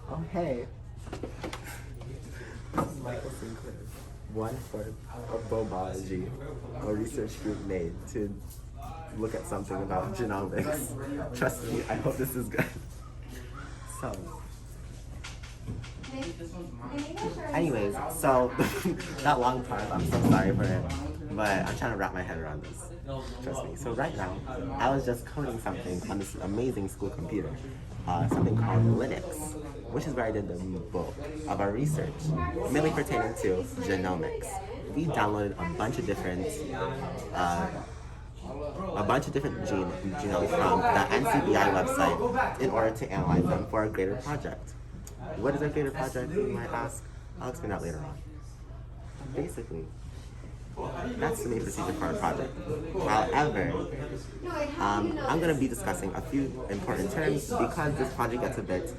Oh, hey. This is Michael Sinclair, one fourth of Bobology, a research group made to look at something about genomics. Trust me, I hope this is good. So, anyways, so that long pause, I'm so sorry for it, but I'm trying to wrap my head around this. Trust me. So right now, I was just coding something on this amazing school computer, something called Linux, which is where I did the bulk of our research, mainly pertaining to genomics. We downloaded a bunch of different genomes from the NCBI website in order to analyze them for a greater project. What is a greater project, you might ask? I'll explain that later on. Basically, that's the main procedure for our project. However, I'm going to be discussing a few important terms because this project gets a bit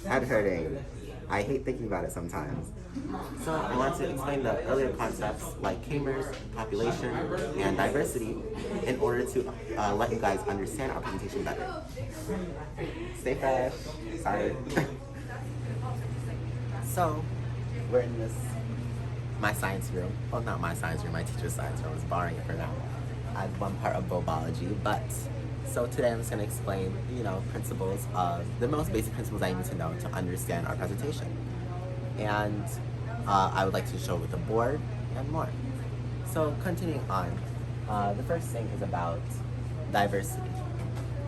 head-hurting. I hate thinking about it sometimes. So I want to explain the earlier concepts like k-mers, population, and diversity in order to let you guys understand our presentation better. Stay fresh. Sorry. So, we're in my science room. Well, not my science room, my teacher's science room. I was borrowing it for now. I'm one part of Bobology, but so today I'm just going to explain, principles of the most basic principles I need to know to understand our presentation. And I would like to show with the board and more. So continuing on, the first thing is about diversity.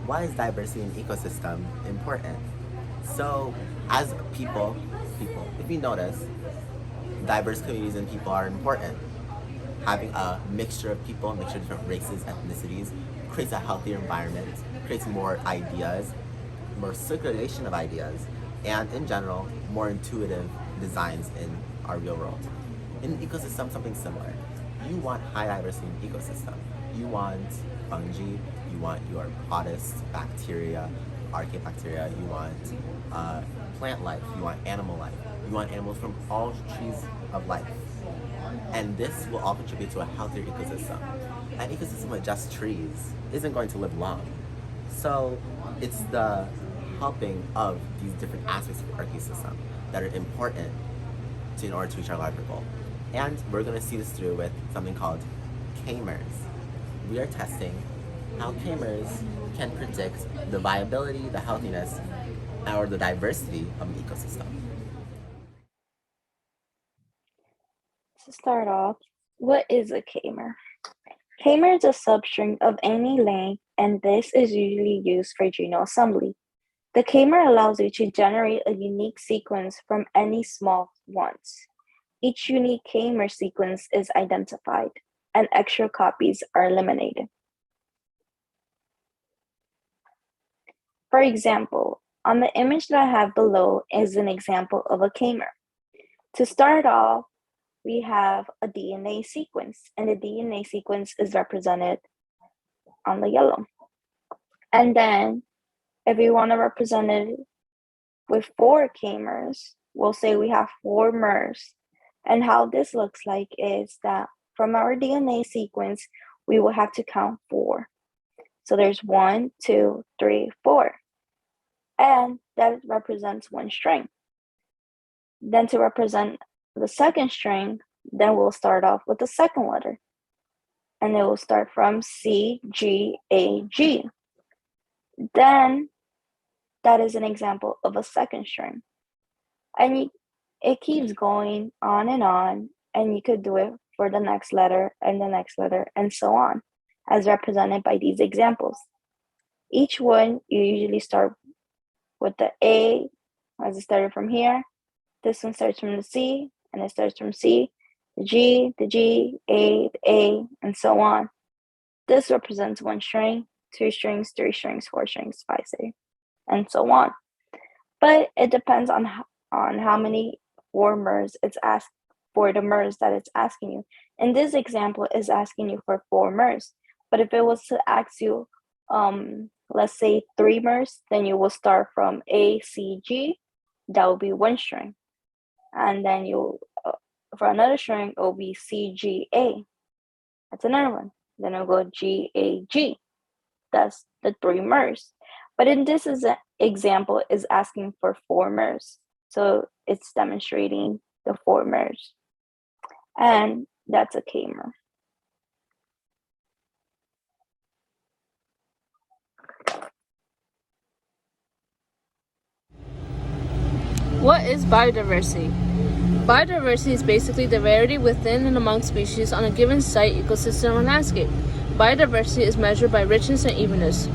Why is diversity in ecosystem important? So as people, if you notice, diverse communities and people are important. Having a mixture of people, a mixture of different races, ethnicities, creates a healthier environment, creates more ideas, more circulation of ideas, and in general, more intuitive designs in our real world. In an ecosystem, something similar. You want high diversity in ecosystem. You want fungi, you want your protists, bacteria, archaebacteria, you want plant life, you want animal life, you want animals from all trees of life. And this will all contribute to a healthier ecosystem. An ecosystem with just trees isn't going to live long. So it's the helping of these different aspects of our ecosystem that are important in order to reach our larger goal. And we're going to see this through with something called k-mers. We are testing how k-mers can predict the viability, the healthiness, or the diversity of an ecosystem. To start off, what is a k-mer? K-mer is a substring of any length, and this is usually used for genome assembly. The k-mer allows you to generate a unique sequence from any small ones. Each unique k-mer sequence is identified, and extra copies are eliminated. For example, on the image that I have below is an example of a k-mer. To start off, we have a DNA sequence, and the DNA sequence is represented on the yellow. And then, if we want to represent it with 4 k-mers, we'll say we have 4 mers. And how this looks like is that from our DNA sequence, we will have to count 4. So there's 1, 2, 3, 4. And that represents one string. Then to represent the second string, then we'll start off with the second letter. And it will start from C, G, A, G. Then that is an example of a second string. And it keeps going on, and you could do it for the next letter and the next letter and so on, as represented by these examples. Each one, you usually start with the A, as it started from here. This one starts from the C, and it starts from C, the G, the A, and so on. This represents 1 string, 2 strings, 3 strings, 4 strings, 5 strings, and so on. But it depends on how many 4 mers it's asked for, the mers that it's asking you. In this example, it's asking you for 4 mers. But if it was to ask you, let's say 3 mers, then you will start from A, C, G. That will be 1 string. And then for another string, it will be C, G, A. That's another one. Then I'll go GAG. That's the three MERS. But in this example is asking for four MERS. So it's demonstrating the four MERS. And that's a K-mer. What is biodiversity? Biodiversity is basically the variety within and among species on a given site, ecosystem, or landscape. Biodiversity is measured by richness and evenness.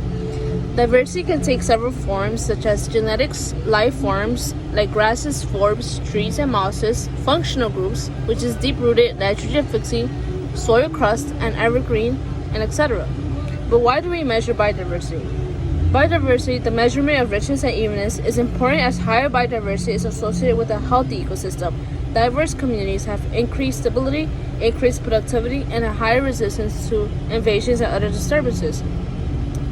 Diversity can take several forms, such as genetics, life forms like grasses, forbs, trees, and mosses, functional groups, which is deep-rooted, nitrogen-fixing, soil crust, and evergreen, and etc. But why do we measure biodiversity? Biodiversity, the measurement of richness and evenness, is important as higher biodiversity is associated with a healthy ecosystem. Diverse communities have increased stability, increased productivity, and a higher resistance to invasions and other disturbances.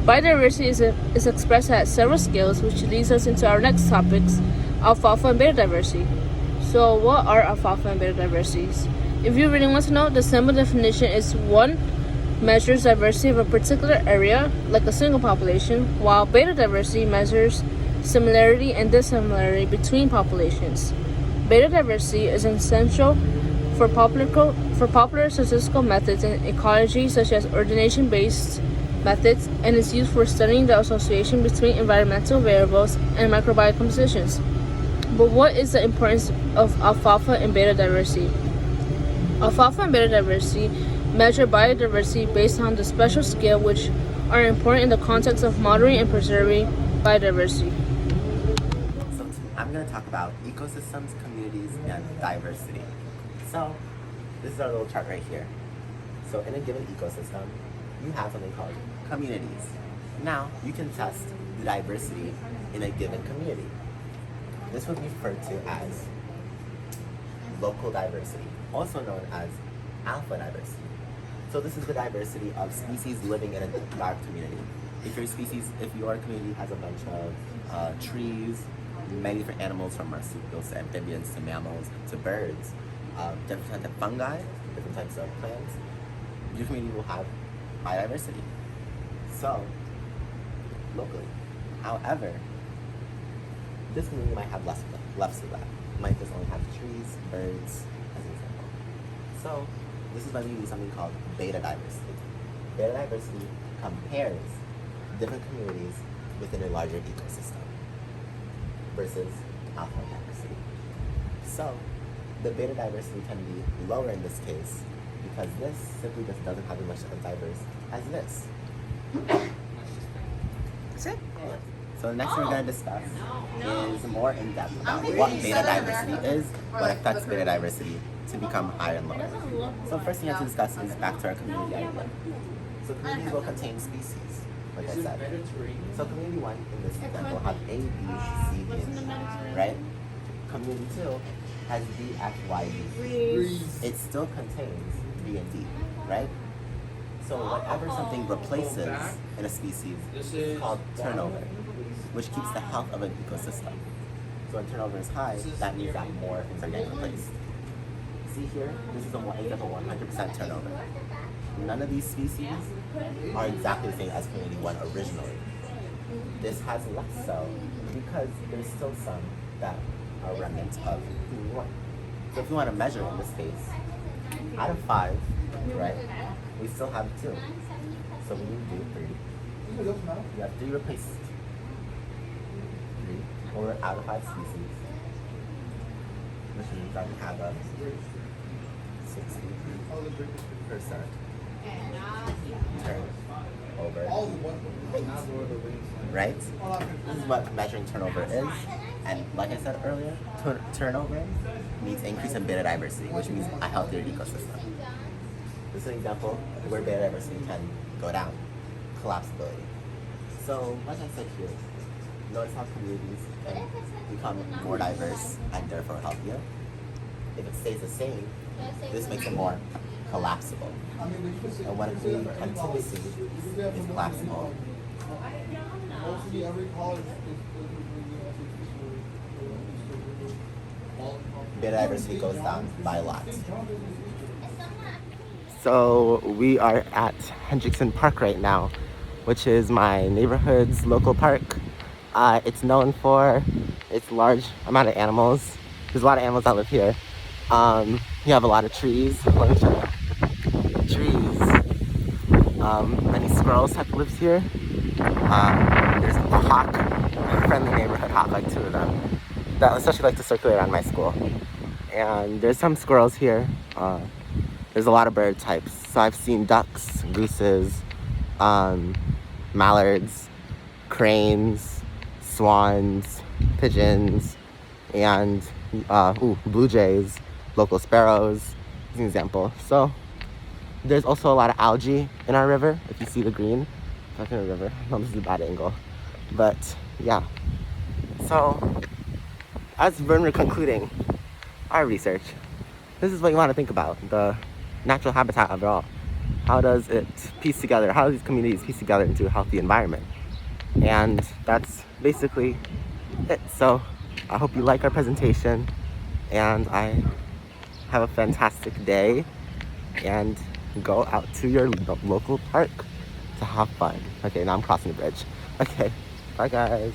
Biodiversity is expressed at several scales, which leads us into our next topics, alfalfa and beta diversity. So what are alfalfa and beta diversities? If you really want to know, the simple definition is one measures diversity of a particular area, like a single population, while beta diversity measures similarity and dissimilarity between populations. Beta diversity is essential for popular statistical methods in ecology, such as ordination-based methods, and is used for studying the association between environmental variables and microbiome compositions. But what is the importance of alfalfa and beta diversity? Alfalfa and beta diversity measure biodiversity based on the special scale which are important in the context of monitoring and preserving biodiversity. So I'm going to talk about ecosystems, communities, and diversity. So this is our little chart right here. So in a given ecosystem, you have something called communities. Now you can test the diversity in a given community. This would be referred to as local diversity, also known as alpha diversity. So this is the diversity of species living in a large community. If your community has a bunch of trees, many different animals from marsupials to amphibians to mammals to birds, different types of fungi, different types of plants, your community will have biodiversity. So, locally. However, this community might have less of that. It might just only have trees, birds, as an example. So, this is when we use something called beta diversity. Beta diversity compares different communities within a larger ecosystem versus alpha diversity. So, the beta diversity can be lower in this case because this simply just doesn't have as much of diverse as this. That's it? So the next thing we're going to discuss is more in depth about what beta diversity is, what affects beta diversity to become higher and lower. So first thing you have to discuss is back to our community idea. So communities will contain species, like I said. So community 1 in this example have A, B, C, D, and E, right? Community 2 has D, F, Y, D. It still contains B and D, right? So whenever something replaces in a species, it's called turnover, which keeps the health of an ecosystem. So when turnover is high, that means that more things are getting replaced. See here, this is an example 100% turnover. None of these species are exactly the same as community 1 originally. This has less so because there's still some that are remnants of community 1. So if you want to measure in this case, out of 5, right, we still have 2. So we need to do 3. You have 3 replaced 3, or out of 5 species, which means that we have a 60% turnover. Right? This is what measuring turnover is. And like I said earlier, turnover means increase in beta diversity, which means a healthier ecosystem. This is an example where beta diversity can go down, collapsibility. So, like I said here, notice how communities can become more diverse and therefore healthier. If it stays the same, this makes it more collapsible. And when a community continuously is collapsible, beta diversity goes down by a lot. So we are at Hendrickson Park right now, which is my neighborhood's local park. It's known for its large amount of animals. There's a lot of animals that live here. You have a lot of trees. Let me show you. Trees. Many squirrels type lives here. There's a hawk, a friendly neighborhood hawk, like 2 of them, that especially like to circulate around my school. And there's some squirrels here. There's a lot of bird types. So I've seen ducks, gooses, mallards, cranes, swans, pigeons, and blue jays, local sparrows, as an example. So there's also a lot of algae in our river, if you see the green. Not in the river. No, this is a bad angle. But yeah. So as when we're concluding our research, this is what you want to think about, the natural habitat overall. How does it piece together? How do these communities piece together into a healthy environment? And that's basically it. So I hope you like our presentation, and I have a fantastic day, and go out to your local park to have fun. Okay, now I'm crossing the bridge. Okay, bye guys.